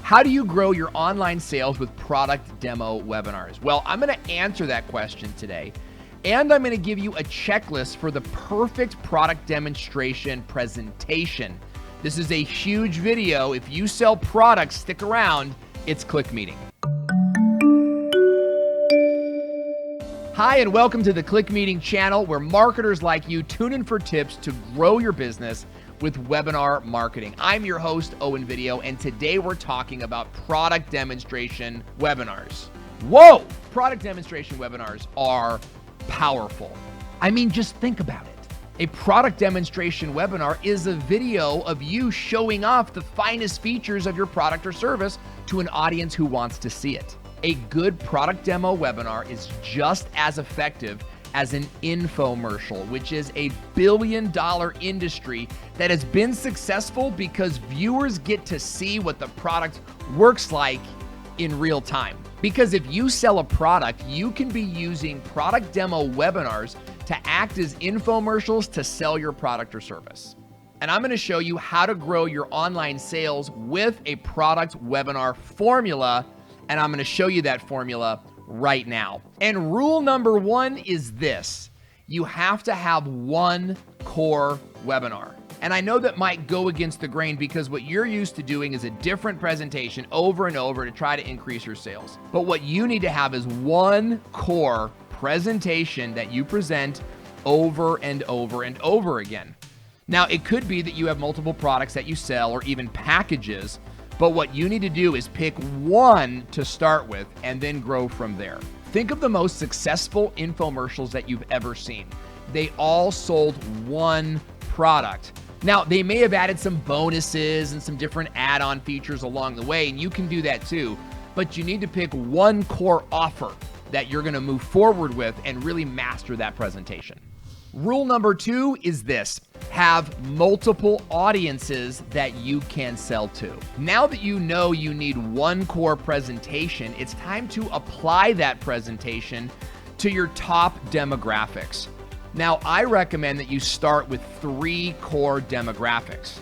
How do you grow your online sales with product demo webinars? Well, I'm going to answer that question today, and I'm going to give you a checklist for the perfect product demonstration presentation. This is a huge video. If you sell products, stick around. It's Click Meeting. Hi, and welcome to the Click Meeting channel, where marketers like you tune in for tips to grow your business with webinar marketing. I'm your host, Owen Video, and today we're talking about product demonstration webinars. Whoa! Product demonstration webinars are powerful. I mean, just think about it. A product demonstration webinar is a video of you showing off the finest features of your product or service to an audience who wants to see it. A good product demo webinar is just as effective as an infomercial, which is a billion-dollar industry that has been successful because viewers get to see what the product works like in real time. Because if you sell a product, you can be using product demo webinars to act as infomercials to sell your product or service. And I'm going to show you how to grow your online sales with a product webinar formula, and I'm going to show you that formula right now. And rule number one is this: you have to have one core webinar. And I know that might go against the grain because what you're used to doing is a different presentation over and over to try to increase your sales. But what you need to have is one core presentation that you present over and over and over again. Now, it could be that you have multiple products that you sell or even packages, but what you need to do is pick one to start with and then grow from there. Think of the most successful infomercials that you've ever seen. They all sold one product. Now, they may have added some bonuses and some different add-on features along the way, and you can do that too, but you need to pick one core offer that you're gonna move forward with and really master that presentation. Rule number two is this: have multiple audiences that you can sell to. Now that you know you need one core presentation, it's time to apply that presentation to your top demographics. Now, I recommend that you start with 3 core demographics.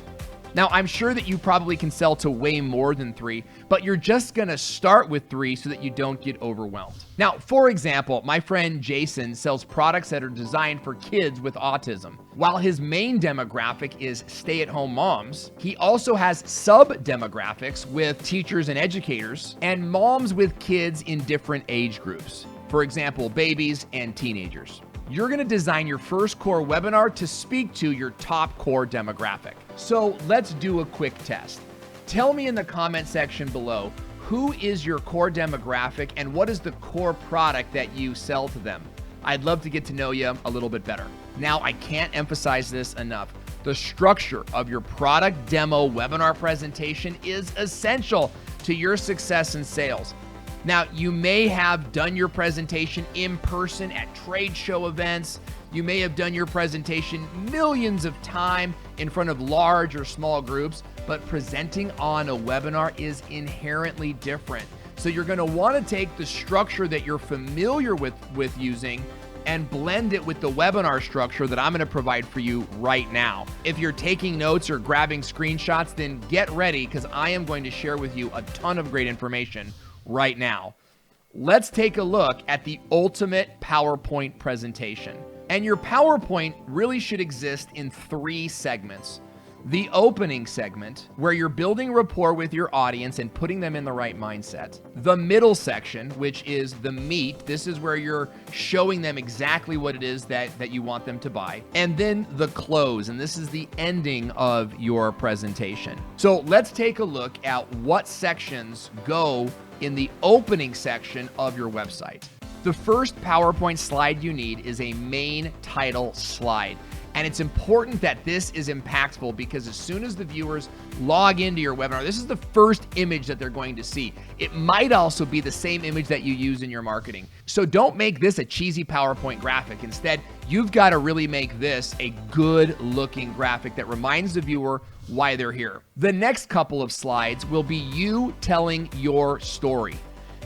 Now, I'm sure that you probably can sell to way more than 3, but you're just gonna start with 3 so that you don't get overwhelmed. Now, for example, my friend Jason sells products that are designed for kids with autism. While his main demographic is stay-at-home moms, he also has sub-demographics with teachers and educators and moms with kids in different age groups. For example, babies and teenagers. You're gonna design your first core webinar to speak to your top core demographic. So let's do a quick test. Tell me in the comment section below, who is your core demographic and what is the core product that you sell to them? I'd love to get to know you a little bit better. Now, I can't emphasize this enough. The structure of your product demo webinar presentation is essential to your success in sales. Now, you may have done your presentation in person at trade show events. You may have done your presentation millions of times in front of large or small groups, but presenting on a webinar is inherently different. So you're gonna wanna take the structure that you're familiar with using and blend it with the webinar structure that I'm gonna provide for you right now. If you're taking notes or grabbing screenshots, then get ready, because I am going to share with you a ton of great information right now. Let's take a look at the ultimate PowerPoint presentation. And your PowerPoint really should exist in 3 segments. The opening segment, where you're building rapport with your audience and putting them in the right mindset. The middle section, which is the meat. This is where you're showing them exactly what it is that you want them to buy. And then the close, and this is the ending of your presentation. So let's take a look at what sections go in the opening section of your website. The first PowerPoint slide you need is a main title slide. And it's important that this is impactful, because as soon as the viewers log into your webinar, this is the first image that they're going to see. It might also be the same image that you use in your marketing. So don't make this a cheesy PowerPoint graphic. Instead, you've got to really make this a good looking graphic that reminds the viewer why they're here. The next couple of slides will be you telling your story.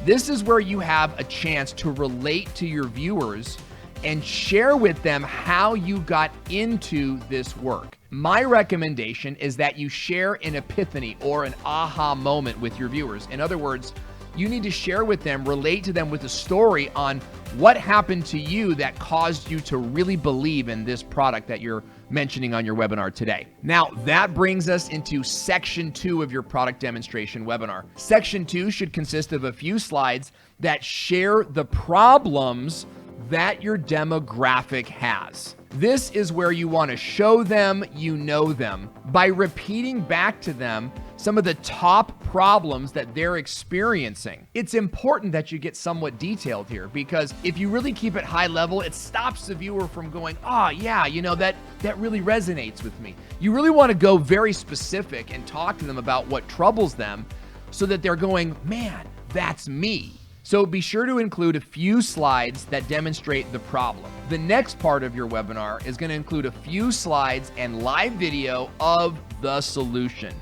This is where you have a chance to relate to your viewers and share with them how you got into this work. My recommendation is that you share an epiphany or an aha moment with your viewers. In other words, you need to share with them, relate to them with a story on what happened to you that caused you to really believe in this product that you're mentioning on your webinar today. Now, that brings us into section 2 of your product demonstration webinar. Section 2 should consist of a few slides that share the problems that your demographic has. This is where you want to show them you know them by repeating back to them some of the top problems that they're experiencing. It's important that you get somewhat detailed here, because if you really keep it high level, it stops the viewer from going, oh yeah, you know, that really resonates with me. You really want to go very specific and talk to them about what troubles them so that they're going, man, that's me. So be sure to include a few slides that demonstrate the problem. The next part of your webinar is going to include a few slides and live video of the solution.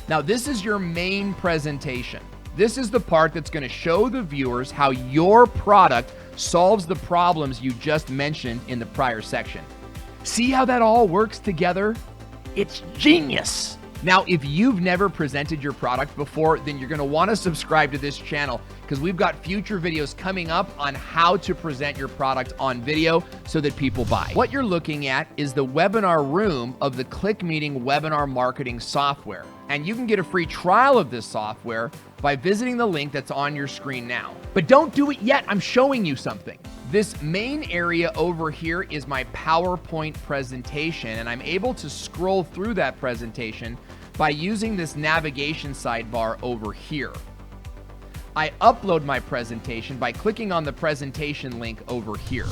Now, this is your main presentation. This is the part that's going to show the viewers how your product solves the problems you just mentioned in the prior section. See how that all works together? It's genius. Now, if you've never presented your product before, then you're going to want to subscribe to this channel, because we've got future videos coming up on how to present your product on video so that people buy. What you're looking at is the webinar room of the ClickMeeting webinar marketing software. And you can get a free trial of this software by visiting the link that's on your screen now. But don't do it yet. I'm showing you something. This main area over here is my PowerPoint presentation, and I'm able to scroll through that presentation by using this navigation sidebar over here. I upload my presentation by clicking on the presentation link over here.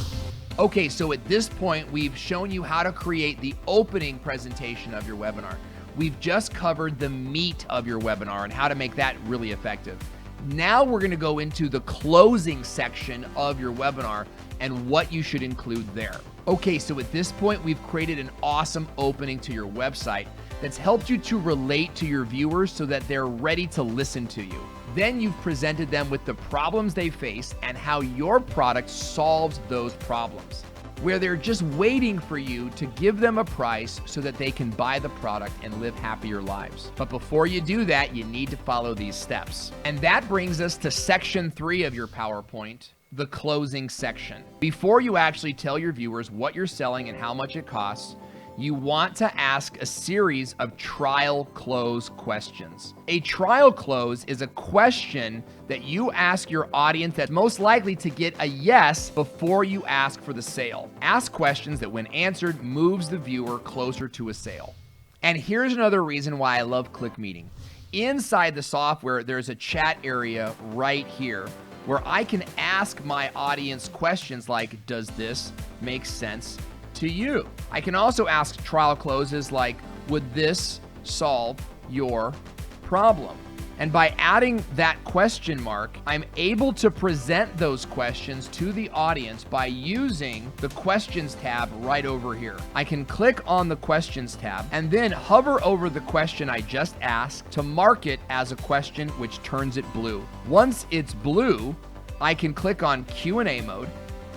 Okay, so at this point, we've shown you how to create the opening presentation of your webinar. We've just covered the meat of your webinar and how to make that really effective. Now we're going to go into the closing section of your webinar and what you should include there. Okay, so at this point, we've created an awesome opening to your website that's helped you to relate to your viewers so that they're ready to listen to you. Then you've presented them with the problems they face and how your product solves those problems, where they're just waiting for you to give them a price so that they can buy the product and live happier lives. But before you do that, you need to follow these steps. And that brings us to section 3 of your PowerPoint, the closing section. Before you actually tell your viewers what you're selling and how much it costs, you want to ask a series of trial close questions. A trial close is a question that you ask your audience that's most likely to get a yes before you ask for the sale. Ask questions that, when answered, moves the viewer closer to a sale. And here's another reason why I love ClickMeeting. Inside the software, there's a chat area right here where I can ask my audience questions like, does this make sense to you? I can also ask trial closes like, would this solve your problem? And by adding that question mark, I'm able to present those questions to the audience by using the questions tab right over here. I can click on the questions tab and then hover over the question I just asked to mark it as a question, which turns it blue. Once it's blue, I can click on Q&A mode,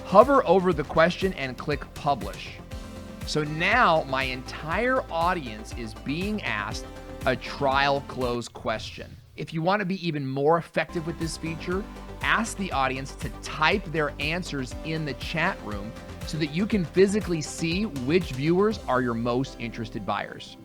hover over the question and click publish. So now my entire audience is being asked a trial close question. If you want to be even more effective with this feature, ask the audience to type their answers in the chat room so that you can physically see which viewers are your most interested buyers.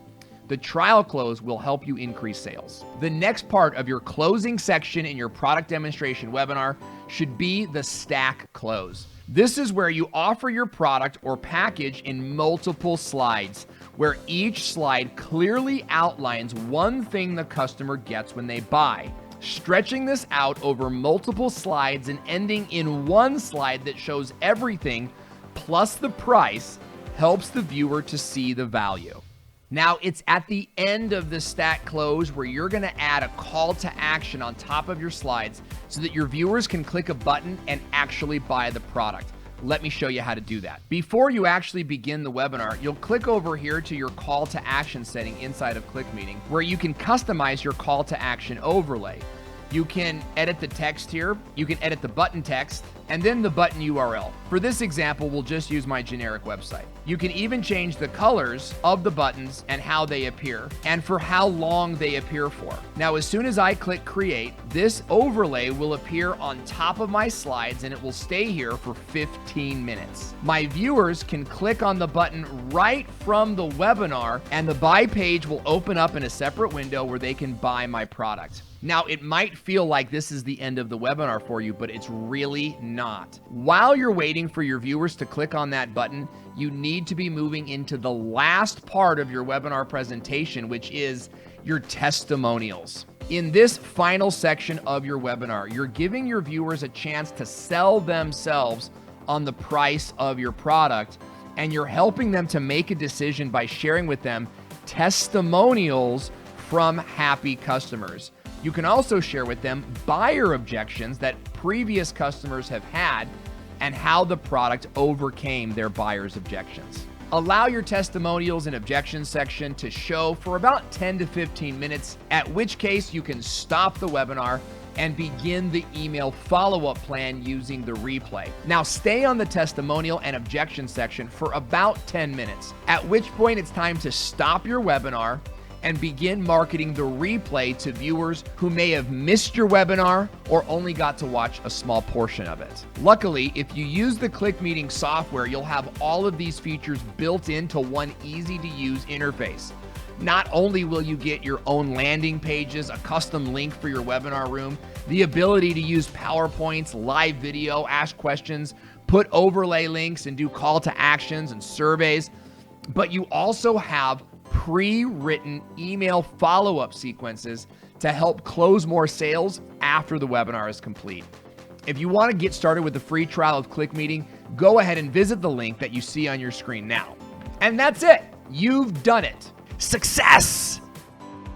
The trial close will help you increase sales. The next part of your closing section in your product demonstration webinar should be the stack close. This is where you offer your product or package in multiple slides, where each slide clearly outlines one thing the customer gets when they buy. Stretching this out over multiple slides and ending in one slide that shows everything plus the price helps the viewer to see the value. Now, it's at the end of the stack close where you're going to add a call to action on top of your slides so that your viewers can click a button and actually buy the product. Let me show you how to do that. Before you actually begin the webinar, you'll click over here to your call to action setting inside of ClickMeeting, where you can customize your call to action overlay. You can edit the text here, you can edit the button text, and then the button URL. For this example, we'll just use my generic website. You can even change the colors of the buttons and how they appear, and for how long they appear for. Now, as soon as I click create, this overlay will appear on top of my slides and it will stay here for 15 minutes. My viewers can click on the button right from the webinar, and the buy page will open up in a separate window where they can buy my product. Now, it might feel like this is the end of the webinar for you, but it's really not. While you're waiting for your viewers to click on that button, you need to be moving into the last part of your webinar presentation, which is your testimonials. In this final section of your webinar, you're giving your viewers a chance to sell themselves on the price of your product, and you're helping them to make a decision by sharing with them testimonials from happy customers. You can also share with them buyer objections that previous customers have had and how the product overcame their buyer's objections. Allow your testimonials and objections section to show for about 10 to 15 minutes, at which case you can stop the webinar and begin the email follow-up plan using the replay. Now, stay on the testimonial and objection section for about 10 minutes, at which point it's time to stop your webinar and begin marketing the replay to viewers who may have missed your webinar or only got to watch a small portion of it. Luckily, if you use the ClickMeeting software, you'll have all of these features built into one easy-to-use interface. Not only will you get your own landing pages, a custom link for your webinar room, the ability to use PowerPoints, live video, ask questions, put overlay links, and do call to actions and surveys, but you also have pre-written email follow-up sequences to help close more sales after the webinar is complete. If you want to get started with the free trial of ClickMeeting, go ahead and visit the link that you see on your screen now. And that's it. You've done it. Success!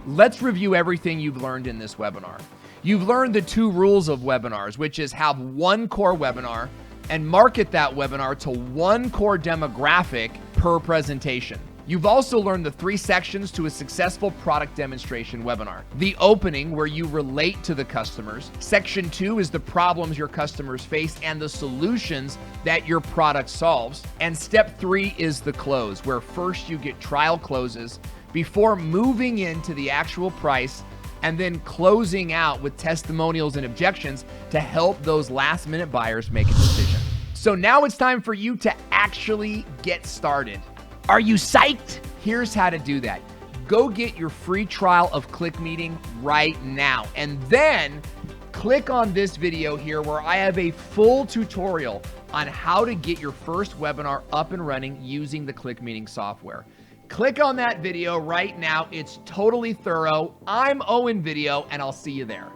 Let's review everything you've learned in this webinar. You've learned the 2 rules of webinars, which is have one core webinar and market that webinar to one core demographic per presentation. You've also learned the 3 sections to a successful product demonstration webinar. The opening, where you relate to the customers. Section 2 is the problems your customers face and the solutions that your product solves. And step 3 is the close, where first you get trial closes before moving into the actual price and then closing out with testimonials and objections to help those last-minute buyers make a decision. So now it's time for you to actually get started. Are you psyched? Here's how to do that. Go get your free trial of ClickMeeting right now, and then click on this video here where I have a full tutorial on how to get your first webinar up and running using the ClickMeeting software. Click on that video right now. It's totally thorough. I'm Owen Video, and I'll see you there.